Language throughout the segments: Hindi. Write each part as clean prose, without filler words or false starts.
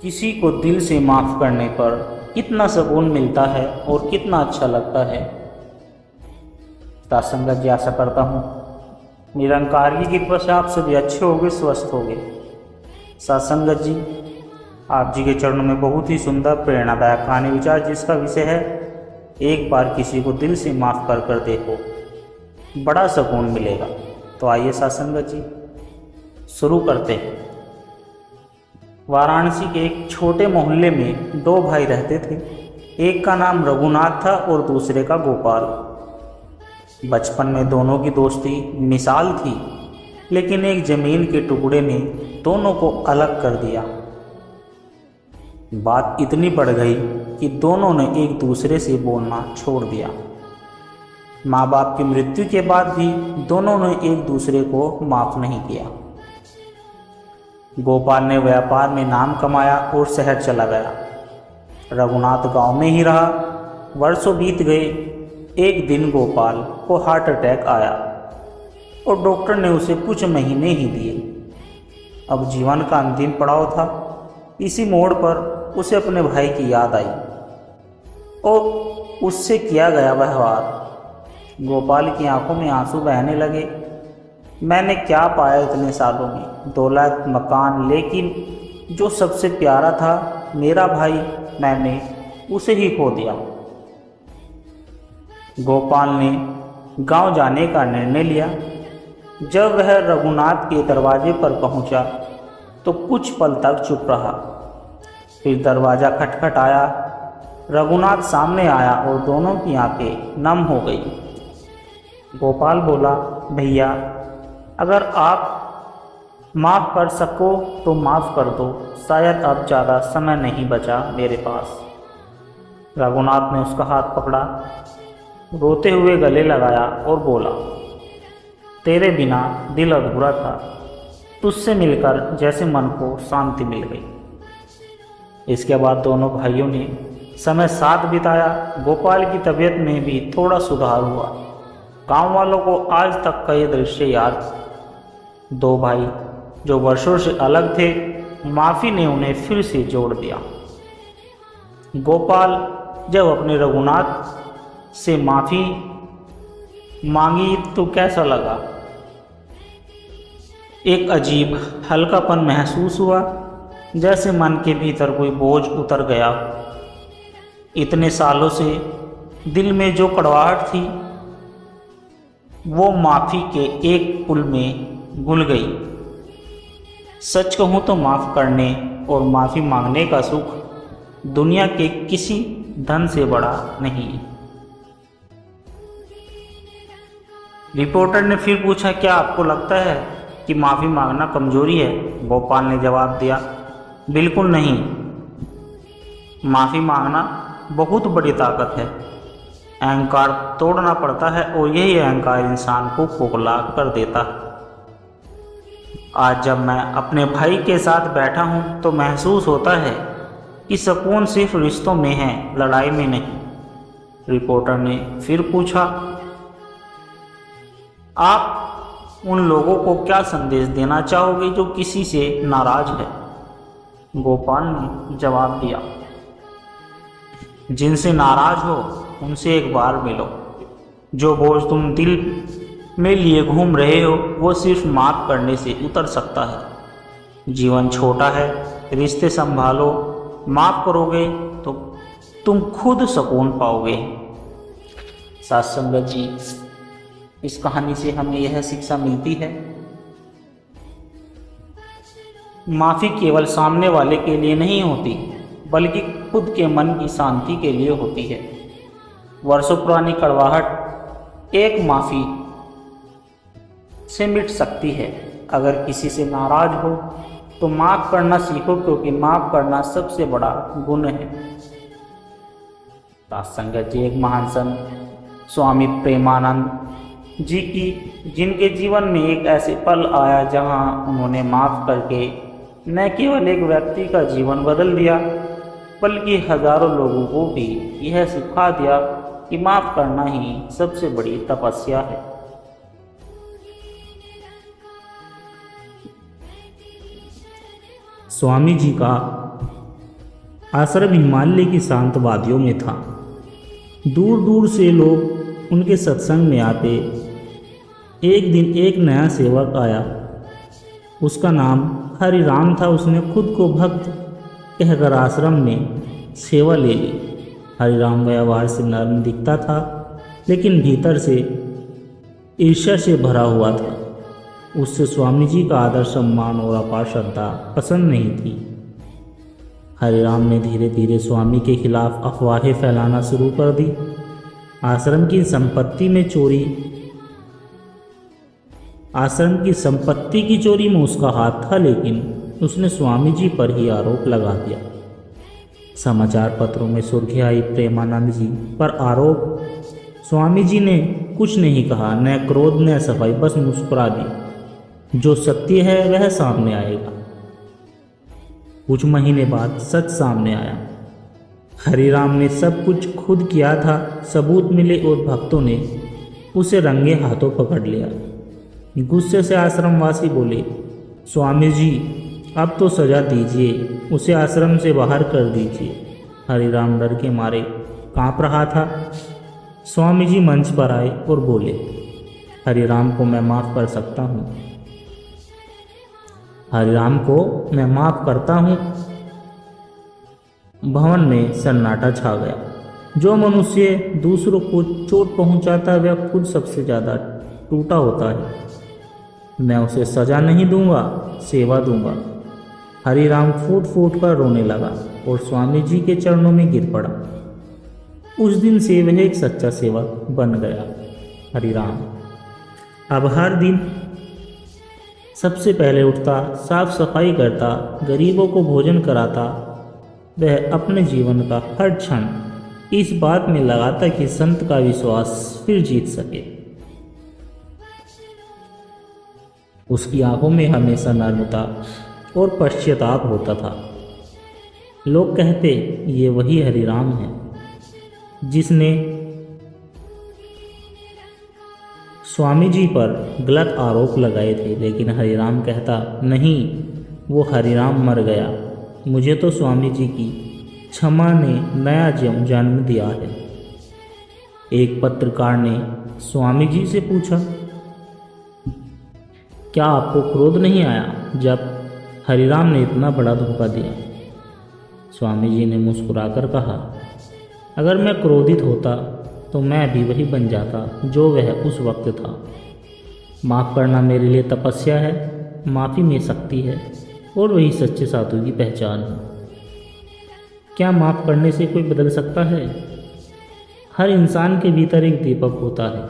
किसी को दिल से माफ़ करने पर कितना सुकून मिलता है और कितना अच्छा लगता है। सत्संगत जी, आशा करता हूँ निरंकार की कृपा से आप सभी अच्छे होंगे, स्वस्थ होंगे। सत्संगत जी, आप जी के चरणों में बहुत ही सुंदर प्रेरणादायक कहानी विचार, जिसका विषय है एक बार किसी को दिल से माफ़ कर देखो, बड़ा सुकून मिलेगा। तो आइए सत्संगत जी शुरू करते हैं। वाराणसी के एक छोटे मोहल्ले में दो भाई रहते थे। एक का नाम रघुनाथ था और दूसरे का गोपाल। बचपन में दोनों की दोस्ती मिसाल थी, लेकिन एक जमीन के टुकड़े ने दोनों को अलग कर दिया। बात इतनी बढ़ गई कि दोनों ने एक दूसरे से बोलना छोड़ दिया। माँ बाप की मृत्यु के बाद भी दोनों ने एक दूसरे को माफ़ नहीं किया। गोपाल ने व्यापार में नाम कमाया और शहर चला गया। रघुनाथ गांव में ही रहा। वर्षों बीत गए। एक दिन गोपाल को हार्ट अटैक आया और डॉक्टर ने उसे कुछ महीने ही दिए। अब जीवन का अंतिम पड़ाव था। इसी मोड़ पर उसे अपने भाई की याद आई और उससे किया गया व्यवहार। गोपाल की आंखों में आंसू बहने लगे। मैंने क्या पाया इतने सालों में? दौलत, मकान, लेकिन जो सबसे प्यारा था मेरा भाई, मैंने उसे ही खो दिया। गोपाल ने गांव जाने का निर्णय लिया। जब वह रघुनाथ के दरवाजे पर पहुंचा तो कुछ पल तक चुप रहा। फिर दरवाज़ा खटखटाया। रघुनाथ सामने आया और दोनों की आंखें नम हो गई। गोपाल बोला, भैया, अगर आप माफ़ कर सको तो माफ़ कर दो, शायद अब ज़्यादा समय नहीं बचा मेरे पास। रघुनाथ ने उसका हाथ पकड़ा, रोते हुए गले लगाया और बोला, तेरे बिना दिल अधूरा था। तुझसे मिलकर जैसे मन को शांति मिल गई। इसके बाद दोनों भाइयों ने समय साथ बिताया। गोपाल की तबीयत में भी थोड़ा सुधार हुआ। गांव वालों को आज तक का ये दृश्य याद। दो भाई जो वर्षों से अलग थे, माफ़ी ने उन्हें फिर से जोड़ दिया। गोपाल जब अपने रघुनाथ से माफ़ी मांगी तो कैसा लगा? एक अजीब हल्कापन महसूस हुआ, जैसे मन के भीतर कोई बोझ उतर गया। इतने सालों से दिल में जो कड़वाहट थी वो माफ़ी के एक पुल में घुल गई। सच कहूँ तो माफ़ करने और माफ़ी मांगने का सुख दुनिया के किसी धन से बड़ा नहीं। रिपोर्टर ने फिर पूछा, क्या आपको लगता है कि माफ़ी मांगना कमजोरी है? गोपाल ने जवाब दिया, बिल्कुल नहीं। माफ़ी मांगना बहुत बड़ी ताकत है। अहंकार तोड़ना पड़ता है और यही अहंकार इंसान को खोखला कर देता है। आज जब मैं अपने भाई के साथ बैठा हूँ तो महसूस होता है कि सुकून सिर्फ रिश्तों में है, लड़ाई में नहीं। रिपोर्टर ने फिर पूछा, आप उन लोगों को क्या संदेश देना चाहोगे जो किसी से नाराज है? गोपाल ने जवाब दिया, जिनसे नाराज हो उनसे एक बार मिलो। जो बोझ तुम दिल में लिए घूम रहे हो वो सिर्फ माफ़ करने से उतर सकता है। जीवन छोटा है, रिश्ते संभालो। माफ़ करोगे तो तुम खुद सुकून पाओगे। सत्संगत जी, इस कहानी से हमें यह शिक्षा मिलती है, माफ़ी केवल सामने वाले के लिए नहीं होती, बल्कि खुद के मन की शांति के लिए होती है। वर्षों पुरानी कड़वाहट एक माफ़ी से मिट सकती है। अगर किसी से नाराज हो तो माफ़ करना सीखो, क्योंकि माफ़ करना सबसे बड़ा गुण है। सत्संगत जी, एक महान संत स्वामी प्रेमानंद जी की, जिनके जीवन में एक ऐसे पल आया जहां उन्होंने माफ़ करके न केवल एक व्यक्ति का जीवन बदल दिया, बल्कि हजारों लोगों को भी यह सिखा दिया कि माफ़ करना ही सबसे बड़ी तपस्या है। स्वामी जी का आश्रम हिमालय की शांत वादियों में था। दूर दूर से लोग उनके सत्संग में आते। एक दिन एक नया सेवक आया। उसका नाम हरिराम था। उसने खुद को भक्त कहकर आश्रम में सेवा ले ली। हरिराम व्यवहार से नर्म दिखता था, लेकिन भीतर से ईर्ष्या से भरा हुआ था। उससे स्वामी जी का आदर, सम्मान और अपार श्रद्धा पसंद नहीं थी। हरिराम ने धीरे धीरे स्वामी के खिलाफ अफवाहें फैलाना शुरू कर दी। आश्रम की संपत्ति की चोरी में उसका हाथ था, लेकिन उसने स्वामी जी पर ही आरोप लगा दिया। समाचार पत्रों में सुर्खी आई, प्रेमानंद जी पर आरोप। स्वामी जी ने कुछ नहीं कहा, न क्रोध न सफाई, बस मुस्कुरा दी। जो सत्य है वह सामने आएगा। कुछ महीने बाद सच सामने आया। हरिराम ने सब कुछ खुद किया था। सबूत मिले और भक्तों ने उसे रंगे हाथों पकड़ लिया। गुस्से से आश्रमवासी बोले, स्वामी जी अब तो सजा दीजिए, उसे आश्रम से बाहर कर दीजिए। हरिराम डर के मारे कांप रहा था। स्वामी जी मंच पर आए और बोले, हरिराम को मैं माफ़ कर सकता हूँ। हरिराम को मैं माफ़ करता हूँ। भवन में सन्नाटा छा गया। जो मनुष्य दूसरों को चोट पहुँचाता है वह खुद सबसे ज़्यादा टूटा होता है। मैं उसे सजा नहीं दूंगा, सेवा दूंगा। हरिराम फूट फूट कर रोने लगा और स्वामी जी के चरणों में गिर पड़ा। उस दिन से वह एक सच्चा सेवक बन गया। हरिराम अब हर दिन सबसे पहले उठता, साफ सफाई करता, गरीबों को भोजन कराता। वह अपने जीवन का हर क्षण इस बात में लगाता कि संत का विश्वास फिर जीत सके। उसकी आंखों में हमेशा नर्मता और पश्चाताप होता था। लोग कहते, ये वही हरिराम है जिसने स्वामी जी पर गलत आरोप लगाए थे। लेकिन हरिराम कहता, नहीं, वो हरिराम मर गया। मुझे तो स्वामी जी की क्षमा ने नया जन्म दिया है। एक पत्रकार ने स्वामी जी से पूछा, क्या आपको क्रोध नहीं आया जब हरिराम ने इतना बड़ा धोखा दिया? स्वामी जी ने मुस्कुराकर कहा, अगर मैं क्रोधित होता तो मैं भी वही बन जाता जो वह उस वक्त था। माफ़ करना मेरे लिए तपस्या है, माफ़ी में शक्ति है और वही सच्चे साधु की पहचान है। क्या माफ़ करने से कोई बदल सकता है? हर इंसान के भीतर एक दीपक होता है।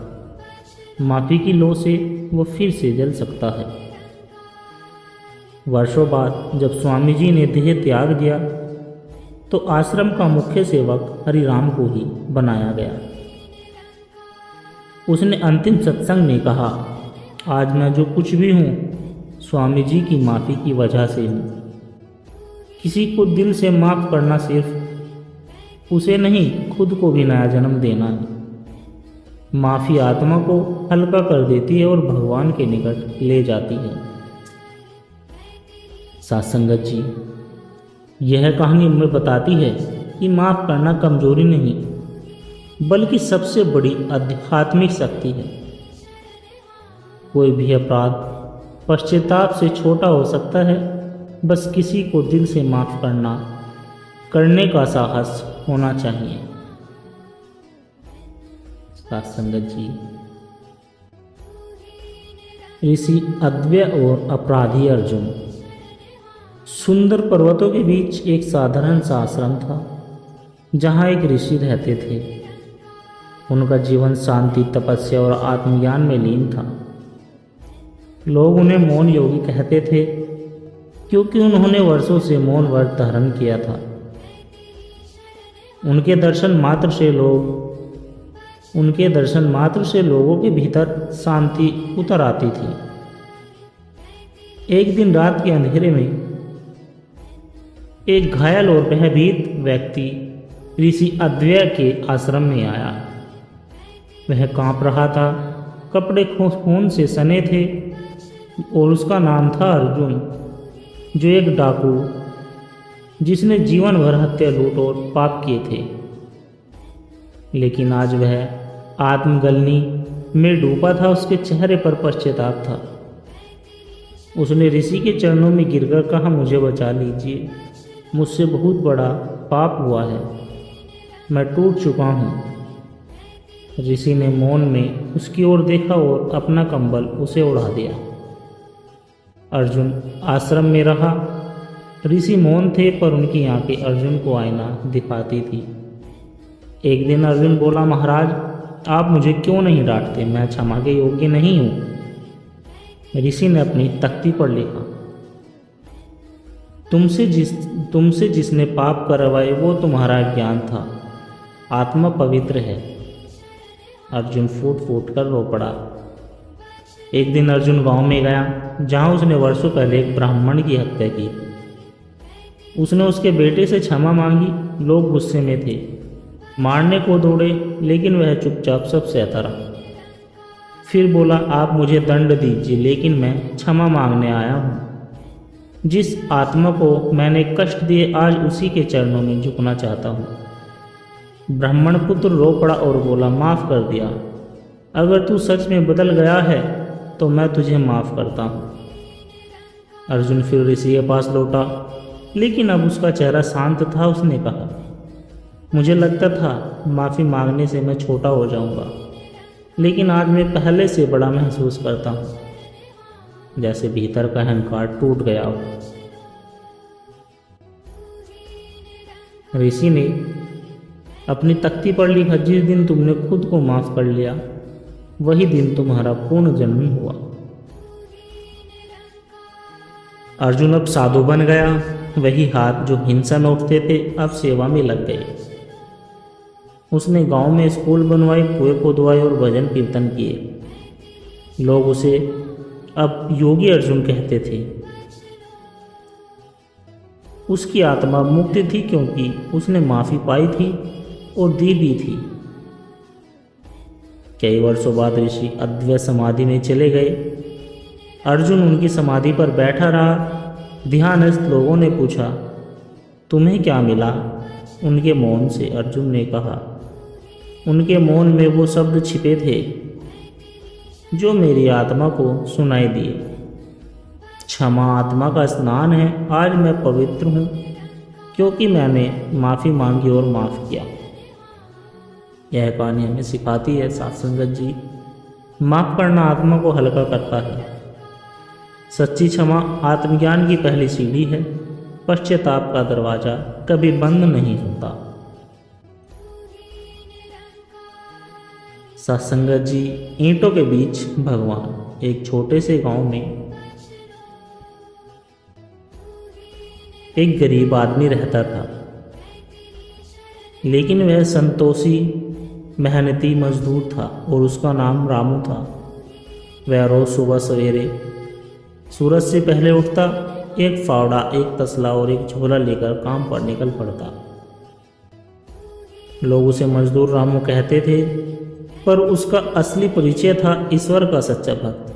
माफ़ी की लौ से वो फिर से जल सकता है। वर्षों बाद जब स्वामी जी ने देह त्याग दिया तो आश्रम का मुख्य सेवक हरिराम को ही बनाया गया। उसने अंतिम सत्संग में कहा, आज मैं जो कुछ भी हूँ स्वामी जी की माफ़ी की वजह से हूँ। किसी को दिल से माफ़ करना सिर्फ उसे नहीं, खुद को भी नया जन्म देना है। माफ़ी आत्मा को हल्का कर देती है और भगवान के निकट ले जाती है। सत्संगत जी, यह कहानी हमें बताती है कि माफ़ करना कमजोरी नहीं बल्कि सबसे बड़ी आध्यात्मिक शक्ति है। कोई भी अपराध पश्चाताप से छोटा हो सकता है, बस किसी को दिल से माफ़ करने का साहस होना चाहिए। सत्संगत जी, ऋषि अद्वैय और अपराधी अर्जुन। सुंदर पर्वतों के बीच एक साधारण सा आश्रम था जहाँ एक ऋषि रहते थे। उनका जीवन शांति, तपस्या और आत्मज्ञान में लीन था। लोग उन्हें मौन योगी कहते थे क्योंकि उन्होंने वर्षों से मौन व्रत धारण किया था। उनके दर्शन मात्र से लोगों के भीतर शांति उतर आती थी। एक दिन रात के अंधेरे में एक घायल और भयभीत व्यक्ति ऋषि अद्वैय के आश्रम में आया। वह कांप रहा था, कपड़े खून से सने थे और उसका नाम था अर्जुन, जो एक डाकू जिसने जीवन भर हत्या, लूट और पाप किए थे। लेकिन आज वह आत्मगलनी में डूबा था। उसके चेहरे पर पश्चाताप था। उसने ऋषि के चरणों में गिरकर कहा, मुझे बचा लीजिए, मुझसे बहुत बड़ा पाप हुआ है, मैं टूट चुका हूँ। ऋषि ने मौन में उसकी ओर देखा और अपना कंबल उसे उड़ा दिया। अर्जुन आश्रम में रहा। ऋषि मौन थे, पर उनकी आंखें अर्जुन को आईना दिखाती थी। एक दिन अर्जुन बोला, महाराज आप मुझे क्यों नहीं डांटते? मैं क्षमा के योग्य नहीं हूँ। ऋषि ने अपनी तख्ती पर लिखा, तुमसे जिसने पाप करवाए वो तुम्हारा ज्ञान था। आत्मा पवित्र है। अर्जुन फूट फूट कर रो पड़ा। एक दिन अर्जुन गांव में गया जहां उसने वर्षों पहले एक ब्राह्मण की हत्या की। उसने उसके बेटे से क्षमा मांगी। लोग गुस्से में थे, मारने को दौड़े, लेकिन वह चुपचाप सब सहता रहा। फिर बोला, आप मुझे दंड दीजिए, लेकिन मैं क्षमा मांगने आया हूँ। जिस आत्मा को मैंने कष्ट दिए, आज उसी के चरणों में झुकना चाहता हूँ। ब्राह्मण पुत्र रो पड़ा और बोला, माफ़ कर दिया। अगर तू सच में बदल गया है तो मैं तुझे माफ़ करता हूँ। अर्जुन फिर ऋषि के पास लौटा, लेकिन अब उसका चेहरा शांत था। उसने कहा, मुझे लगता था माफ़ी मांगने से मैं छोटा हो जाऊंगा, लेकिन आज मैं पहले से बड़ा महसूस करता हूँ, जैसे भीतर का अहंकार टूट गया हो। ऋषि ने अपनी तख्ती पर लिखा, जिस दिन तुमने खुद को माफ़ कर लिया वही दिन तुम्हारा पूर्ण जन्म हुआ। अर्जुन अब साधु बन गया। वही हाथ जो हिंसा में उठते थे अब सेवा में लग गए। उसने गांव में स्कूल बनवाए, कुएं खुदवाए और भजन कीर्तन किए। लोग उसे अब योगी अर्जुन कहते थे। उसकी आत्मा मुक्त थी, क्योंकि उसने माफ़ी पाई थी और दी भी थी। कई वर्षों बाद ऋषि अद्वैत समाधि में चले गए। अर्जुन उनकी समाधि पर बैठा रहा। ध्यानस्थ लोगों ने पूछा, तुम्हें क्या मिला? उनके मौन से अर्जुन ने कहा, उनके मौन में वो शब्द छिपे थे जो मेरी आत्मा को सुनाई दिए। क्षमा आत्मा का स्नान है। आज मैं पवित्र हूँ, क्योंकि मैंने माफ़ी मांगी और माफ़ किया। यह कहानी हमें सिखाती है, साथ संगत जी, माफ़ करना आत्मा को हल्का करता है। सच्ची क्षमा आत्मज्ञान की पहली सीढ़ी है। पश्चाताप का दरवाज़ा कभी बंद नहीं होता। सत्संगत जी, ईंटों के बीच भगवान। एक छोटे से गांव में एक गरीब आदमी रहता था, लेकिन वह संतोषी मेहनती मजदूर था और उसका नाम रामू था। वह रोज़ सुबह सवेरे सूरज से पहले उठता, एक फावड़ा, एक तसला और एक झोला लेकर काम पर निकल पड़ता। लोग उसे मजदूर रामू कहते थे, पर उसका असली परिचय था ईश्वर का सच्चा भक्त।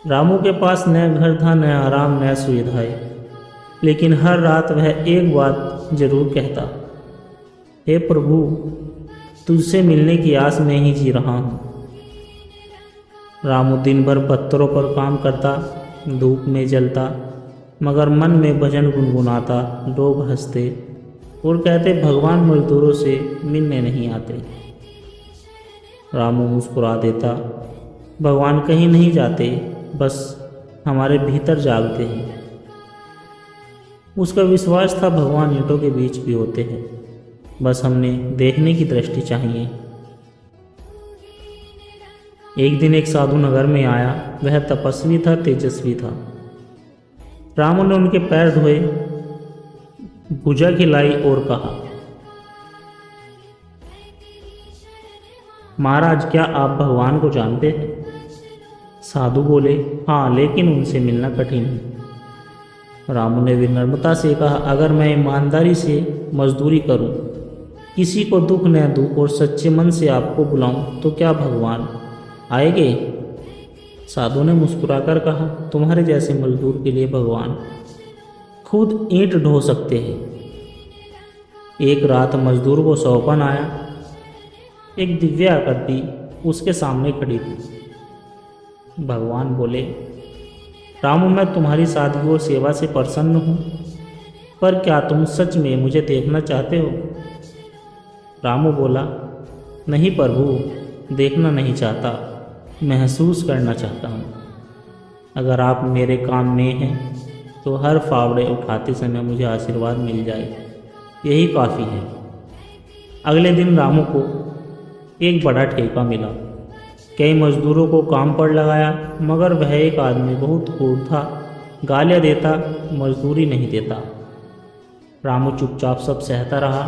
रामू के पास न घर था, न आराम, न सुविधाएं, लेकिन हर रात वह एक बात जरूर कहता, हे प्रभु, तुझसे मिलने की आस में ही जी रहा हूँ। रामू दिन भर पत्थरों पर काम करता, धूप में जलता, मगर मन में भजन गुनगुनाता। लोग हंसते और कहते, भगवान मजदूरों से मिलने नहीं आते। रामू मुस्कुरा देता, भगवान कहीं नहीं जाते, बस हमारे भीतर जागते हैं। उसका विश्वास था, भगवान ईंटों के बीच भी होते हैं, बस हमने देखने की दृष्टि चाहिए। एक दिन एक साधु नगर में आया। वह तपस्वी था, तेजस्वी था। रामू ने उनके पैर धोए, भुजा खिलाई और कहा, महाराज, क्या आप भगवान को जानते हैं? साधु बोले, हाँ, लेकिन उनसे मिलना कठिन है। रामू ने विनम्रता से कहा, अगर मैं ईमानदारी से मजदूरी करूं, किसी को दुख न दूं और सच्चे मन से आपको बुलाऊं, तो क्या भगवान आएंगे? साधु ने मुस्कुराकर कहा, तुम्हारे जैसे मजदूर के लिए भगवान खुद ईंट ढो सकते हैं। एक रात मजदूर को सौंपन आया। एक दिव्य आकृति उसके सामने खड़ी थी। भगवान बोले, रामू, मैं तुम्हारी सादगी और सेवा से प्रसन्न हूँ, पर क्या तुम सच में मुझे देखना चाहते हो? रामू बोला, नहीं प्रभु, देखना नहीं चाहता, महसूस करना चाहता हूँ। अगर आप मेरे काम में हैं तो हर फावड़े उठाते समय मुझे आशीर्वाद मिल जाए, यही काफ़ी है। अगले दिन रामू को एक बड़ा ठेका मिला। कई मजदूरों को काम पर लगाया, मगर वह एक आदमी बहुत क्रूर था, गालियाँ देता, मजदूरी नहीं देता। रामू चुपचाप सब सहता रहा,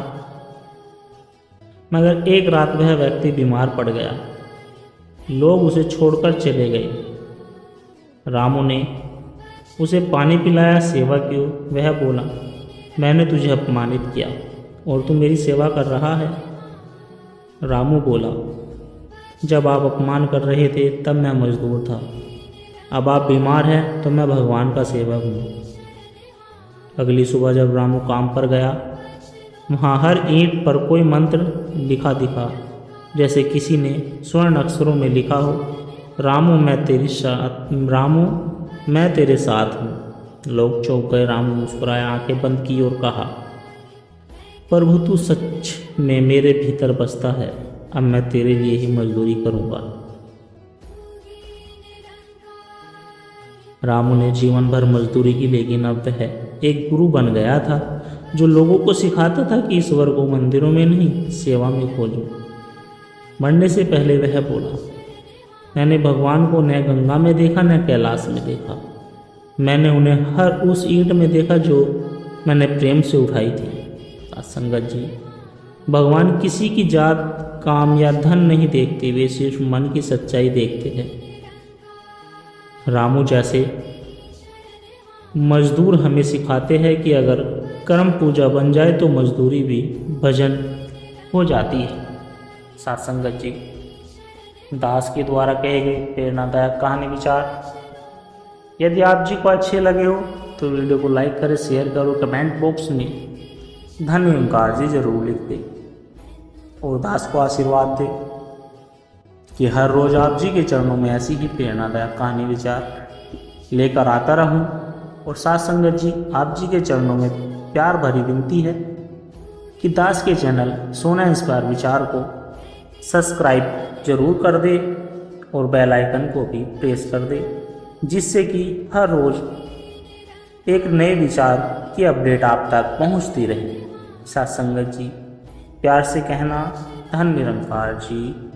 मगर एक रात वह व्यक्ति बीमार पड़ गया। लोग उसे छोड़कर चले गए। रामू ने उसे पानी पिलाया, सेवा की। वह बोला, मैंने तुझे अपमानित किया और तू मेरी सेवा कर रहा है। रामू बोला, जब आप अपमान कर रहे थे तब मैं मजदूर था, अब आप बीमार हैं तो मैं भगवान का सेवक हूँ। अगली सुबह जब रामू काम पर गया, वहाँ हर ईंट पर कोई मंत्र लिखा दिखा, जैसे किसी ने स्वर्ण अक्षरों में लिखा हो, रामू मैं तेरे साथ हूँ। लोग चौंक गए। रामू मुस्कुराया, आंखें बंद की और कहा, प्रभु, तू सच में मेरे भीतर बसता है, अब मैं तेरे लिए ही मजदूरी करूँगा। रामू ने जीवन भर मजदूरी की, लेकिन अब वह एक गुरु बन गया था, जो लोगों को सिखाता था कि ईश्वर को मंदिरों में नहीं, सेवा में खोजो। मरने से पहले वह बोला, मैंने भगवान को न गंगा में देखा न कैलाश में देखा, मैंने उन्हें हर उस ईंट में देखा जो मैंने प्रेम से उठाई थी। संगत जी, भगवान किसी की जात, काम या धन नहीं देखते, वे सिर्फ मन की सच्चाई देखते हैं। रामू जैसे मजदूर हमें सिखाते हैं कि अगर कर्म पूजा बन जाए तो मजदूरी भी भजन हो जाती है। साथ संगत जी, दास के द्वारा कहे गए प्रेरणादायक कहानी विचार यदि आप जी को अच्छे लगे हो तो वीडियो को लाइक करें, शेयर करो, कमेंट बॉक्स में धन्य ओंकार जी जरूर लिख दें और दास को आशीर्वाद दें कि हर रोज़ आप जी के चरणों में ऐसी ही प्रेरणादायक कहानी विचार लेकर आता रहूं। और साथ संगत जी, आप जी के चरणों में प्यार भरी विनती है कि दास के चैनल सोना इंस्पायर विचार को सब्सक्राइब जरूर कर दे और बेल आइकन को भी प्रेस कर दे, जिससे कि हर रोज़ एक नए विचार की अपडेट आप तक पहुंचती रहे। साथ संगत जी, प्यार से कहना, धन निरंकार जी।